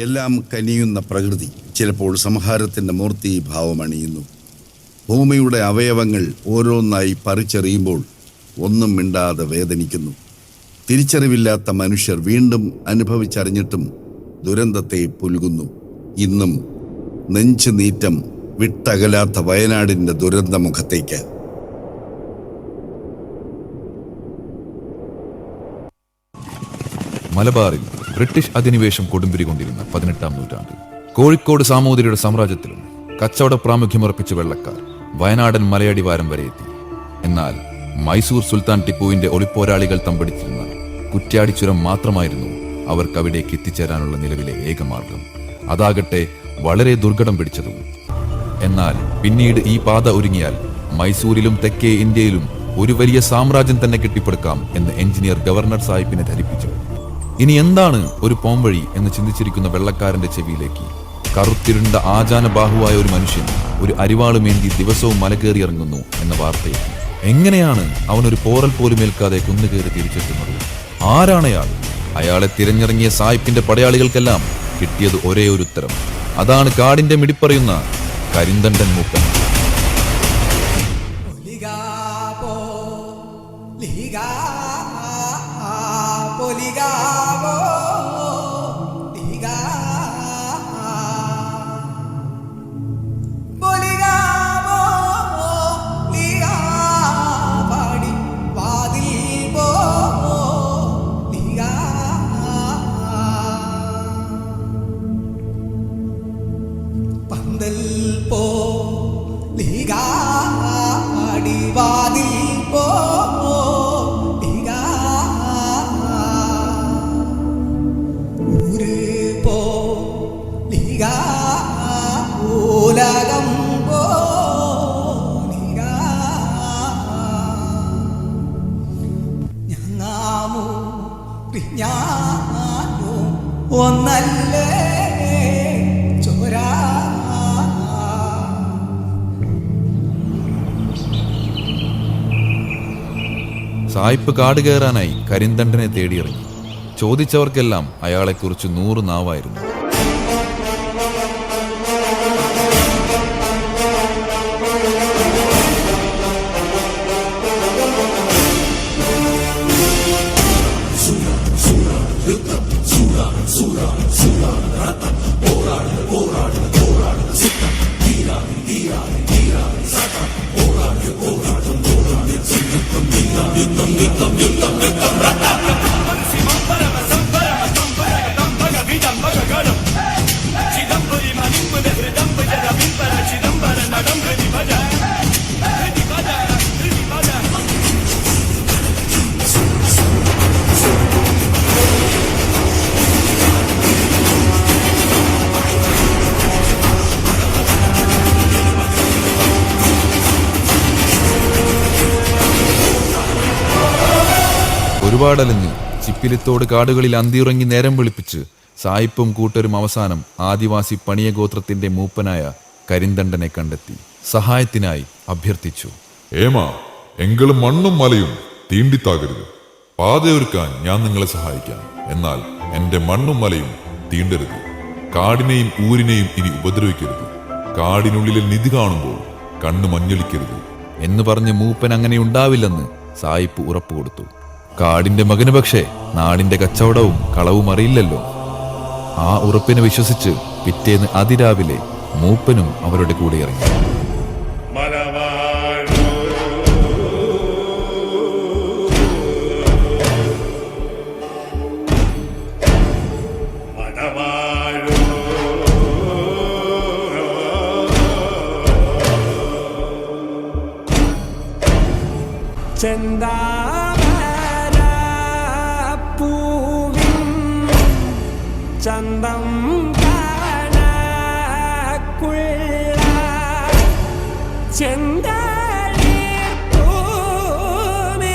എല്ലാം കനിയുന്ന പ്രകൃതി ചിലപ്പോൾ സംഹാരത്തിൻ്റെ മൂർത്തീഭാവമണിയുന്നു. ഭൂമിയുടെ അവയവങ്ങൾ ഓരോന്നായി പറിച്ചെറിയുമ്പോൾ ഒന്നും മിണ്ടാതെ വേദനിക്കുന്നു. തിരിച്ചറിവില്ലാത്ത മനുഷ്യർ വീണ്ടും അനുഭവിച്ചറിഞ്ഞിട്ടും ദുരന്തത്തെ പുൽകുന്നു. ഇന്നും നെഞ്ചു നീറ്റം വിട്ടകലാത്ത വയനാടിൻ്റെ ദുരന്തമുഖത്തേക്ക്. മലബാറിൽ ബ്രിട്ടീഷ് അധിനിവേശം കൊടുമ്പിരികൊണ്ടിരുന്ന 18-ാം നൂറ്റാണ്ടിൽ കോഴിക്കോട് സാമൂതിരിയുടെ സാമ്രാജ്യത്തിലും കച്ചവട പ്രാമുഖ്യമുറപ്പിച്ച വെള്ളക്കാർ വയനാടൻ മലയടിവാരം വരെ എത്തി. എന്നാൽ മൈസൂർ സുൽത്താൻ ടിപ്പുവിന്റെ ഒളിപ്പോരാളികൾ തമ്പടിച്ചിരുന്ന കുറ്റ്യാടി ചുരം മാത്രമായിരുന്നു അവർക്ക് അവിടേക്ക് എത്തിച്ചേരാനുള്ള നിലവിലെ ഏകമാർഗം. അതാകട്ടെ വളരെ ദുർഘടം പിടിച്ചതും. എന്നാൽ പിന്നീട് ഈ പാത ഒരുങ്ങിയാൽ മൈസൂരിലും തെക്കേ ഇന്ത്യയിലും ഒരു വലിയ സാമ്രാജ്യം തന്നെ കെട്ടിപ്പടുക്കാം എന്ന് എഞ്ചിനീയർ ഗവർണർ സാഹിബിനെ ധരിപ്പിച്ചു. ഇനി എന്താണ് ഒരു പോംവഴി എന്ന് ചിന്തിച്ചിരിക്കുന്ന വെള്ളക്കാരന്റെ ചെവിയിലേക്ക് കറുത്തിരുണ്ട ആചാനബാഹുവായ ഒരു മനുഷ്യൻ ഒരു അരിവാളുമേന്തി ദിവസവും മല കയറി ഇറങ്ങുന്നു എന്ന വാർത്തയെത്തി. എങ്ങനെയാണ് അവനൊരു പോറൽ പോലും ഏൽക്കാതെ കുന്നുകയറി തിരിച്ചെത്തുന്നത്? ആരാണയാൾ? അയാളെ തിരഞ്ഞിറങ്ങിയ സായിപ്പിന്റെ പടയാളികൾക്കെല്ലാം കിട്ടിയത് ഒരേ ഒരു ഉത്തരം. അതാണ് കാടിന്റെ മിടിപ്പറയുന്ന കരിന്തണ്ടൻ മൂപ്പൻ. സായിപ്പ് കാട് കയറാനായി കരിന്തണ്ടനെ തേടിയിറങ്ങി. ചോദിച്ചവർക്കെല്ലാം അയാളെക്കുറിച്ച് 100 നാവായിരുന്നു. ഒരുപാടലഞ്ഞ് ചിപ്പിലിത്തോട് കാടുകളിൽ അന്തിയുറങ്ങി നേരം വെളുപ്പിച്ച് സായിപ്പും കൂട്ടരും അവസാനം ആദിവാസി പണിയ ഗോത്രത്തിന്റെ മൂപ്പനായ കരിന്തണ്ടനെ കണ്ടെത്തി സഹായത്തിനായി അഭ്യർത്ഥിച്ചു. ഏമാ, എങ്കിലും മണ്ണും മലയും തീണ്ടിത്താകരുത്. പാതയൊരുക്കാൻ ഞാൻ നിങ്ങളെ സഹായിക്കാം. എന്നാൽ എന്റെ മണ്ണും മലയും തീണ്ടരുത്. കാടിനെയും ഊരിനെയും ഇനി ഉപദ്രവിക്കരുത്. കാടിനുള്ളിലെ നിധി കാണുമ്പോൾ കണ്ണ് മഞ്ഞളിക്കരുത് എന്ന് പറഞ്ഞ് മൂപ്പൻ അങ്ങനെ ഉണ്ടാവില്ലെന്ന് സായിപ്പ് ഉറപ്പുകൊടുത്തു. കാടിന്റെ മകന് പക്ഷേ നാടിന്റെ കച്ചവടവും കളവും അറിയില്ലല്ലോ. ആ ഉറപ്പിനെ വിശ്വസിച്ച് പിറ്റേന്ന് അതിരാവിലെ മൂപ്പനും അവരുടെ കൂടെ ഇറങ്ങി. ചന്തം കാണാക്കുള്ള ചെന്താളി പൂമേനി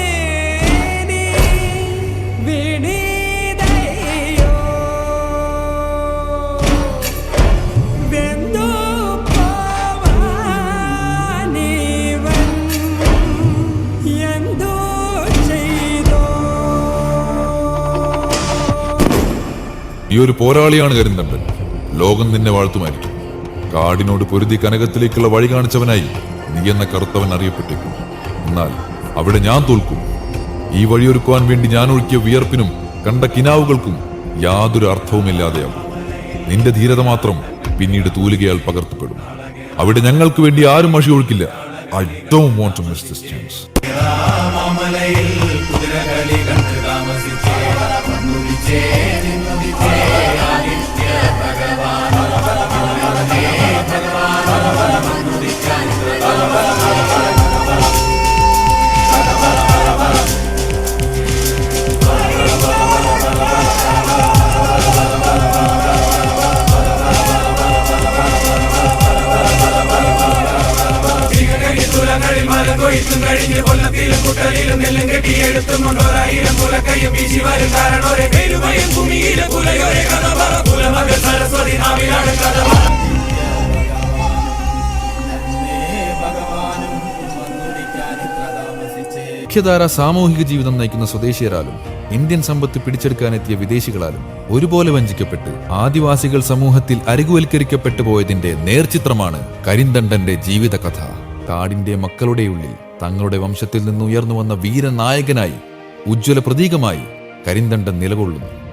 വിണിതയോ വെന്തു പോവാനിവൻ എന്തോ ചെയ്തോ. ഈ ഒരു പോരാളിയാണ് കരിന്തണ്ടൻ. ലോകം നിന്നെ വാഴ്ത്തുമായിരിക്കും. കാടിനോട് പൊരുതി കനകത്തിലേക്കുള്ള വഴി കാണിച്ചവനായി നീ എന്ന കറുത്തവൻ അറിയപ്പെട്ടേക്കും. എന്നാൽ അവിടെ ഞാൻ തോൽക്കും. ഈ വഴിയൊരുക്കുവാൻ വേണ്ടി ഞാൻ ഒഴുക്കിയ വിയർപ്പിനും കണ്ട കിനാവുകൾക്കും യാതൊരു അർത്ഥവുമില്ലാതെയാവും. നിന്റെ ധീരത മാത്രം പിന്നീട് തൂലികയാൽ പകർത്തപ്പെടും. അവിടെ ഞങ്ങൾക്ക് വേണ്ടി ആരും മഷി ഒഴുക്കില്ല. I don't want to miss this chance. മുഖ്യധാര സാമൂഹിക ജീവിതം നയിക്കുന്ന സ്വദേശീയരാലും ഇന്ത്യൻ സമ്പത്ത് പിടിച്ചെടുക്കാനെത്തിയ വിദേശികളാലും ഒരുപോലെ വഞ്ചിക്കപ്പെട്ട് ആദിവാസികൾ സമൂഹത്തിൽ അരികുവൽക്കരിക്കപ്പെട്ടു പോയതിന്റെ നേർചിത്രമാണ് കരിന്തണ്ടന്റെ ജീവിതകഥ. കാടിന്റെ മക്കളുടെ ഉള്ളിൽ തങ്ങളുടെ വംശത്തിൽ നിന്ന് ഉയർന്നു വന്ന വീരനായകനായി, ഉജ്ജ്വല പ്രതീകമായി കരിന്തണ്ടൻ നിലകൊള്ളുന്നു.